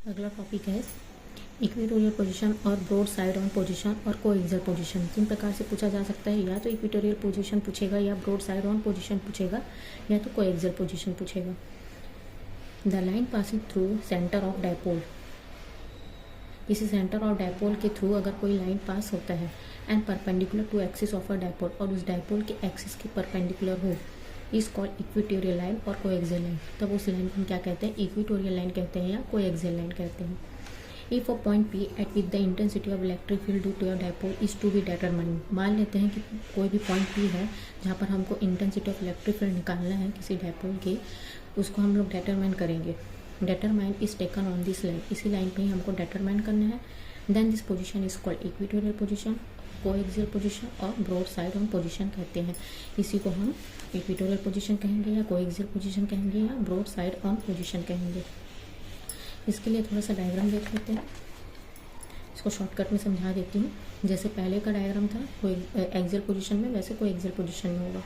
अगला टॉपिक है equatorial position और ब्रॉड साइड ऑन पोजीशन और कोएक्सियल पोजीशन। तीन प्रकार से पूछा जा सकता है, या तो इक्वेटोरियल पोजीशन पूछेगा, या ब्रॉड साइड ऑन पोजीशन पूछेगा, या तो कोएक्सियल पोजीशन पूछेगा। The line passing through centre of dipole, किसी सेंटर ऑफ डायपोल के थ्रू अगर कोई लाइन पास होता है and perpendicular to axis of a dipole, और उस डायपोल के एक्सिस के परपेंडिकुलर हो, इज कॉल्ड इक्वेटोरियल लाइन और कोएक्सियल लाइन। तब उस लाइन को हम क्या कहते हैं, इक्वेटोरियल लाइन कहते हैं या कोएक्सियल लाइन कहते हैं। If a point P at with the intensity of electric field due to a dipole is to be determined, मान लेते हैं कि कोई भी पॉइंट P है जहाँ पर हमको इंटेंसिटी ऑफ इलेक्ट्रिक फील्ड निकालना है किसी डायपोल के, उसको हम लोग डिटरमाइन करेंगे। Determine is taken on this line, इसी लाइन पे ही हमको डिटरमाइन करना है। Then this position is called equatorial position, coaxial position और ब्रॉड साइड ऑन पोजीशन कहते हैं। इसी को हम इक्वेटोरियल पोजीशन कहेंगे, या कोएक्सियल पोजीशन कहेंगे, या ब्रॉड साइड ऑन पोजीशन कहेंगे। इसके लिए थोड़ा सा डायग्राम देख लेते हैं, इसको शॉर्टकट में समझा देती हूँ। जैसे पहले का डायग्राम था कोई एक्सियल पोजीशन में, वैसे कोएक्सियल पोजीशन में होगा।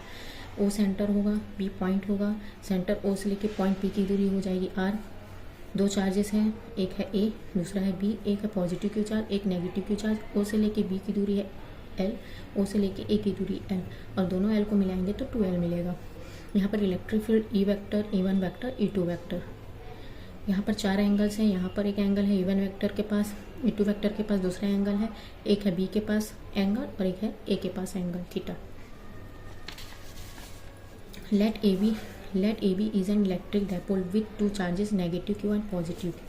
O सेंटर होगा, B पॉइंट होगा, सेंटर O से लेके पॉइंट P की दूरी हो जाएगी R। दो चार्जेस हैं, एक है A, दूसरा है B, एक है पॉजिटिव क्यू चार्ज, एक नेगेटिव क्यू चार्ज। O से लेके B की दूरी है L, O से लेके A की दूरी L, और दोनों L को मिलाएंगे तो 2L मिलेगा। यहाँ पर electric field E vector, E1 vector, E2 vector. यहाँ पर चार एंगल्स हैं, यहाँ पर एक एंगल है E1 वेक्टर के पास, E2 वेक्टर के पास दूसरा एंगल है, एक है B के पास एंगल और एक है A के पास angle theta. Let AB is an electric dipole with two charges negative Q and positive Q।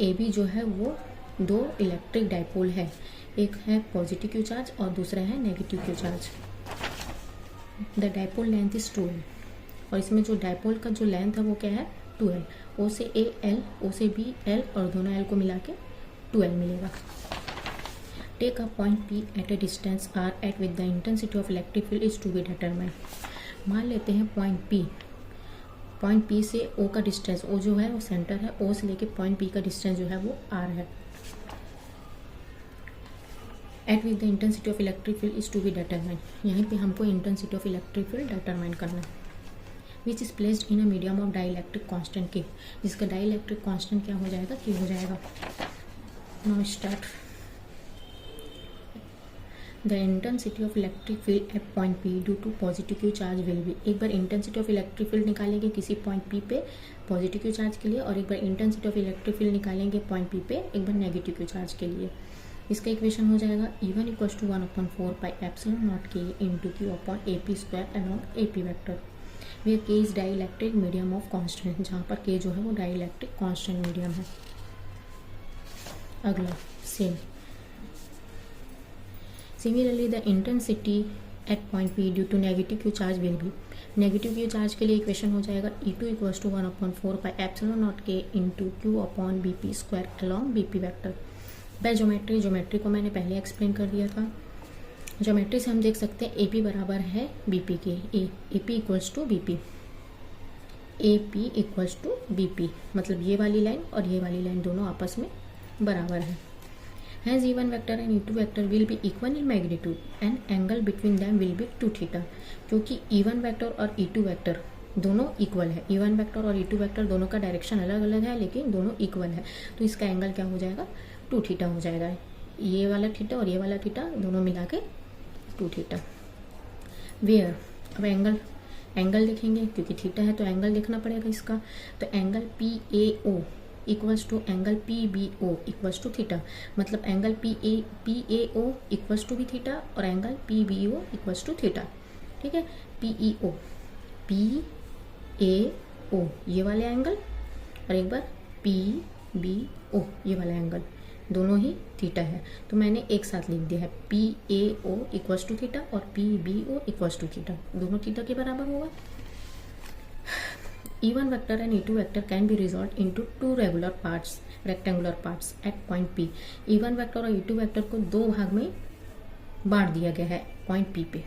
AB जो है वो दो इलेक्ट्रिक डायपोल है, एक है पॉजिटिव क्यू चार्ज और दूसरा है negative Q charge. The dipole length is 2L, और इसमें जो डायपोल का जो लेंथ है वो क्या है 2L। O से A L, O से B L, और दोनों L को मिला के 2L मिलेगा। Take a point P at a distance R at with the intensity of electric field is to be determined. मान लेते हैं पॉइंट P से O का डिस्टेंस, O जो है वो सेंटर है, O से लेके पॉइंट P का डिस्टेंस जो है वो R है। At with the intensity of electric field is to be determined, यहीं पे हमको intensity of electric field determine करना है। Which is placed in a medium of dielectric constant K, जिसका डाइलेक्ट्रिक कांस्टेंट क्या हो जाएगा, K हो जाएगा। Now start. The intensity of electric field at point P due to positive Q charge will be, एक बार इंटेंसिटी ऑफ इलेक्ट्रिक फील्ड निकालेंगे किसी पॉइंट P पे पॉजिटिव क्यू चार्ज के लिए, और एक बार इंटेंसिटी ऑफ इलेक्ट्रिक फील्ड निकालेंगे पॉइंट P पे एक बार नेगेटिव क्यू चार्ज के लिए। इसका इक्वेशन हो जाएगा E1 = 1/4πε0 K into Q upon AP square along AP vector, where K is dielectric medium of constant, जहाँ पर K जो है वो डाइलेक्ट्रिक कांस्टेंट मीडियम है। अगला same. Similarly, the intensity at point P due to negative Q charge will be, negative Q charge के लिए equation हो जाएगा E2 = 1/4πε0 K into Q upon BP square along BP vector. By geometry को मैंने पहले explain कर दिया था। ज्योमेट्री से हम देख सकते हैं AP बराबर है BP के, AP equals to BP, AP equals to BP, मतलब ये वाली लाइन और ये वाली लाइन दोनों आपस में बराबर है। Hence E1 vector and E2 vector will be equal in magnitude and angle between them will be 2 theta, क्योंकि E1 vector और E2 vector दोनों इक्वल है। E1 vector और E2 vector दोनों का डायरेक्शन अलग अलग है लेकिन दोनों इक्वल है, तो इसका एंगल क्या हो जाएगा 2 थीटा हो जाएगा। ये वाला थीटा और ये वाला थीटा दोनों मिला के 2 थीटा। वेयर, अब एंगल देखेंगे, क्योंकि थीटा है तो एंगल देखना पड़ेगा इसका, तो angle PAO equals to angle PBO equals to theta, मतलब एंगल PAO इक्वल्स टू भी थीटा और angle PBO equals to theta. ठीक है, PAO ये वाले एंगल और एक बार PBO ये वाला एंगल, दोनों ही थीटा है, तो मैंने एक साथ लिख दिया है PAO इक्वल्स टू थीटा और PBO इक्वल्स टू थीटा, दोनों थीटा के बराबर होगा। E1 vector and E2 vector can be resolved into two rectangular parts at point P। E1 vector और E2 vector को दो भाग में बांट दिया गया है पॉइंट P पे।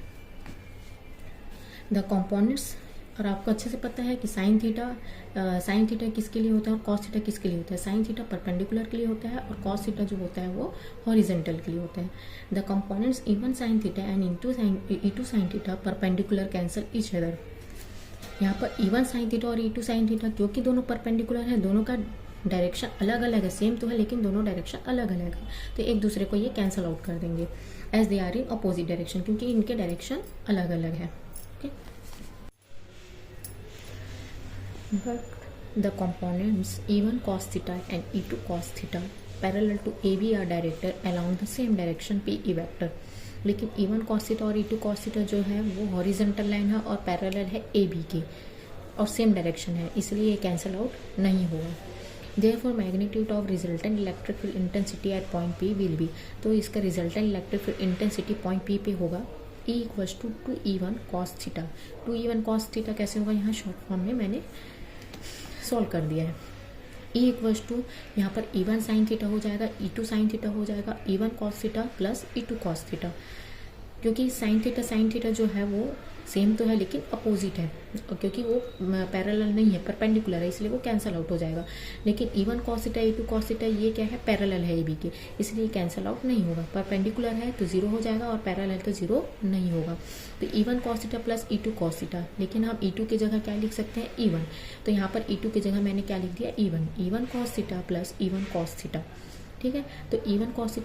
द कंपोनेंट्स, और आपको अच्छे से पता है कि साइन थीटा किसके लिए होता है और कॉस थीटा किसके लिए होता है। साइन थीटा परपेंडिकुलर के लिए होता है और कॉस थीटा जो होता है वो हॉरिजेंटल के लिए होता है। The components E1 sin theta and E2 sin theta perpendicular cancel each other. यहाँ पर E1 sin थीटा और E2 sin थीटा क्योंकि दोनों परपेंडिकुलर है, दोनों का डायरेक्शन अलग अलग है, सेम तो है लेकिन दोनों डायरेक्शन अलग अलग है, तो एक दूसरे को ये कैंसल आउट कर देंगे as they are in opposite direction, क्योंकि इनके डायरेक्शन अलग अलग है। Okay, but the components E1 cos theta and E2 cos theta parallel to AB are directed along the same direction PE vector। लेकिन E1 cos theta और E2 cos theta जो है वो हॉरिजॉन्टल लाइन है और पैरेलल है AB के और सेम डायरेक्शन है, इसलिए ये कैंसल आउट नहीं होगा। Therefore magnitude of resultant electric field intensity at point P will be, तो इसका resultant electric field intensity point P पे होगा E equals to 2E1 cos theta. 2E1 cos theta कैसे होगा, यहाँ शॉर्ट फॉर्म में मैंने सॉल्व कर दिया है। E इक्वल्स टू यहाँ पर E1 साइन थीटा हो जाएगा, E2 साइन थीटा हो जाएगा, E1 cos theta plus E2 cos theta, क्योंकि साइन थीटा जो है वो सेम तो है लेकिन अपोजिट है, क्योंकि वो पैरेलल नहीं है, परपेंडिकुलर है, इसलिए वो कैंसल आउट हो जाएगा। लेकिन E1 cos theta E2 cos theta ये क्या है, पैरेलल है AB के, इसलिए कैंसल आउट नहीं होगा। परपेंडिकुलर है तो 0 हो जाएगा और पैरेलल तो 0 नहीं होगा। तो E1 cos theta plus E2 cos theta, लेकिन हम E2 की जगह क्या लिख सकते हैं, E1, तो यहाँ पर E2 की जगह मैंने क्या लिख दिया, E1 cos theta plus E1 cos theta. ठीक है, तो E1 cos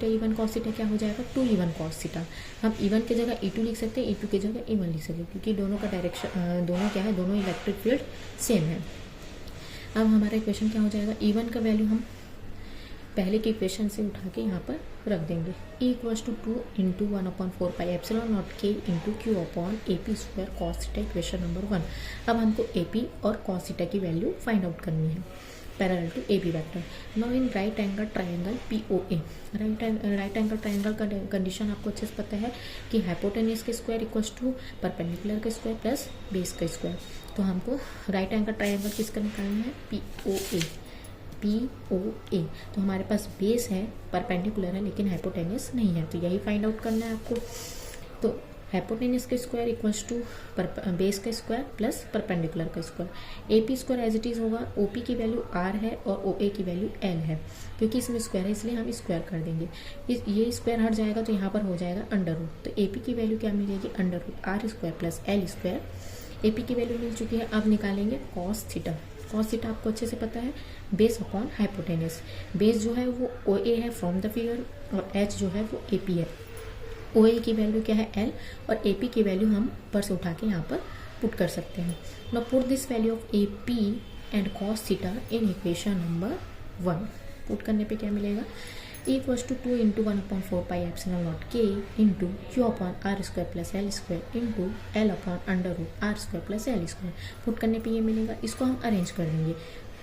थीटा क्या हो जाएगा, 2E1 cos थीटा। हम E1 की जगह E2 लिख सकते हैं, E2 की जगह E1 लिख सकते हैं, क्योंकि दोनों का डायरेक्शन दोनों क्या है, दोनों इलेक्ट्रिक फील्ड सेम है। अब हमारा इक्वेशन क्या हो जाएगा, E1 का वैल्यू हम पहले के इक्वेशन से उठा के यहाँ पर रख देंगे। E equals to 2 into 1/4 pi epsilon naught K into Q upon AP square cos theta, equation number 1। अब हमको AP और cos थीटा की वैल्यू फाइंड आउट करनी है parallel to AB vector. Now in right angle triangle POA, right angle triangle का condition आपको अच्छे से पता है कि हाइपोटेन्यूज के स्क्वायर इक्वल्स टू परपेंडिकुलर के स्क्वायर प्लस बेस का स्क्वायर। तो हमको राइट एंगल ट्रायंगल किसका निकालना है, POA। तो हमारे पास बेस है, परपेंडिकुलर है, लेकिन हाइपोटेन्यूज नहीं है, तो यही फाइंड आउट करना है आपको। तो हाइपोटेन्यूज के स्क्वायर इक्वल्स टू बेस का स्क्वायर प्लस परपेंडिकुलर का square. AP square as it is होगा, OP की वैल्यू R है और OA की वैल्यू L है, क्योंकि इसमें स्क्वायर है इसलिए हम स्क्वायर कर देंगे। ये स्क्वायर हट जाएगा तो यहाँ पर हो जाएगा अंडर रूट, तो AP की वैल्यू क्या मिलेगी, under root R square plus L square. AP की वैल्यू मिल चुकी है, अब निकालेंगे cos थीटा। cos थीटा आपको अच्छे से पता है, बेस अपॉन हाइपोटेन्यूज। बेस जो है वो OA है फ्रॉम द फिगर और H जो है वो AP है। OA की वैल्यू क्या है, L, और AP की वैल्यू हम ऊपर से उठा के यहाँ पर पुट कर सकते हैं। Now put this value of AP and cos theta in equation number 1। Put करने पे क्या मिलेगा, E equals to 2 into 1/4 pi epsilon naught K into Q upon R square plus L square into L upon under root R square plus L square. Put करने पे ये मिलेगा, इसको हम अरेंज कर देंगे,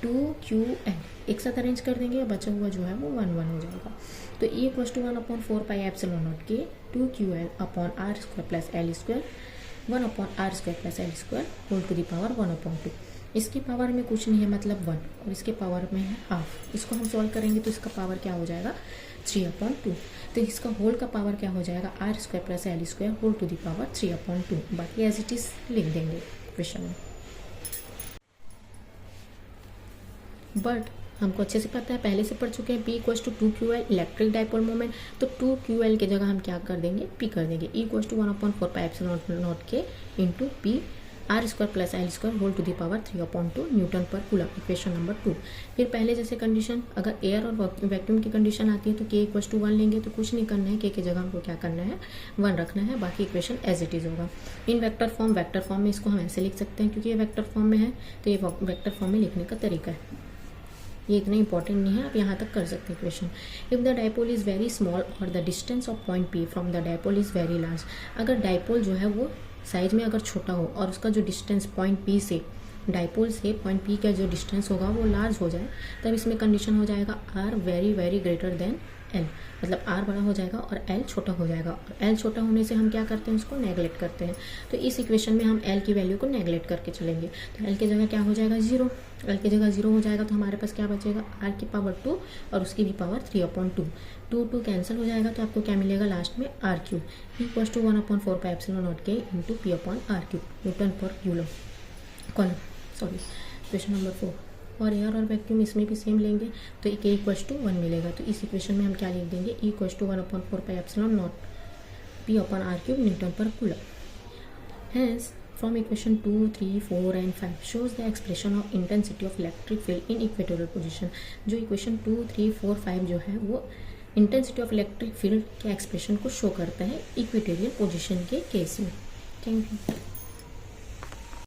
2QL एक साथ अरेंज कर देंगे, बचा हुआ जो है वो 1 1 हो जाएगा। तो E equals to 1/4 pi epsilon naught K 2QL upon R square plus L square 1/R square plus L square whole to the power 1/2। इसकी पावर में कुछ नहीं है, मतलब 1, और इसके पावर में है हाफ। इसको हम सॉल्व करेंगे तो इसका पावर क्या हो जाएगा, 3/2। तो इसका होल का पावर क्या हो जाएगा, R square plus L square whole to the power 3/2। बाकी एज इट इज लिख देंगे क्वेश्चन में। बट हमको अच्छे से पता है, पहले से पढ़ चुके हैं, P equals to 2QL electric dipole moment, तो 2QL की जगह हम क्या कर देंगे, P कर देंगे। E equals to 1/4 pi epsilon naught K into P R square plus L square whole to the power 3/2 newton पर कूलम, इक्वेशन नंबर 2। फिर पहले जैसे कंडीशन, अगर एयर और वैक्यूम की कंडीशन आती है तो K इक्वल्स टू 1 लेंगे, तो कुछ नहीं करना है, K की जगह हमको क्या करना है, 1 रखना है, बाकी इक्वेशन एज इट इज होगा। इन वेक्टर फॉर्म में इसको हम ऐसे लिख सकते हैं, क्योंकि ये वेक्टर फॉर्म में है, तो ये वेक्टर फॉर्म में लिखने का तरीका है, ये इतना इंपॉर्टेंट नहीं है, आप यहाँ तक कर सकते हैं question. If the dipole is very small और the distance of point P from the dipole is very large, अगर डाइपोल जो है वो साइज में अगर छोटा हो और उसका जो डिस्टेंस पॉइंट P से, डाइपोल से पॉइंट P का जो डिस्टेंस होगा वो लार्ज हो जाए, तब इसमें कंडीशन हो जाएगा R very very greater than L, मतलब R बड़ा हो जाएगा और L छोटा हो जाएगा। और L छोटा होने से हम क्या करते हैं, उसको नेगलेक्ट करते हैं। तो इस इक्वेशन में हम L की वैल्यू को नेगलेक्ट करके चलेंगे, तो L की जगह क्या हो जाएगा, 0। L की जगह 0 हो जाएगा तो हमारे पास क्या बचेगा, R की पावर 2 और उसकी भी पावर 3/2। 2 कैंसिल हो जाएगा, तो आपको क्या मिलेगा लास्ट में, R³ equals to 1/4 pi epsilon naught K into P upon R³ newton per coulomb. Sorry, question number 4। और एयर और वैक्यूम इसमें भी सेम लेंगे, तो K इक्वल्स टू 1 मिलेगा। तो इस इक्वेशन में हम क्या लिख देंगे, E equals to 1/4 pi epsilon not P upon R³ newton पर coulomb. Hence from equation 2, 3, 4 and 5 shows the expression of intensity of electric field in equatorial position. जो इक्वेशन 2, 3, 4, 5 जो है वो इंटेंसिटी ऑफ इलेक्ट्रिक फील्ड के expression को show करता है equatorial position के केस में। Thank you.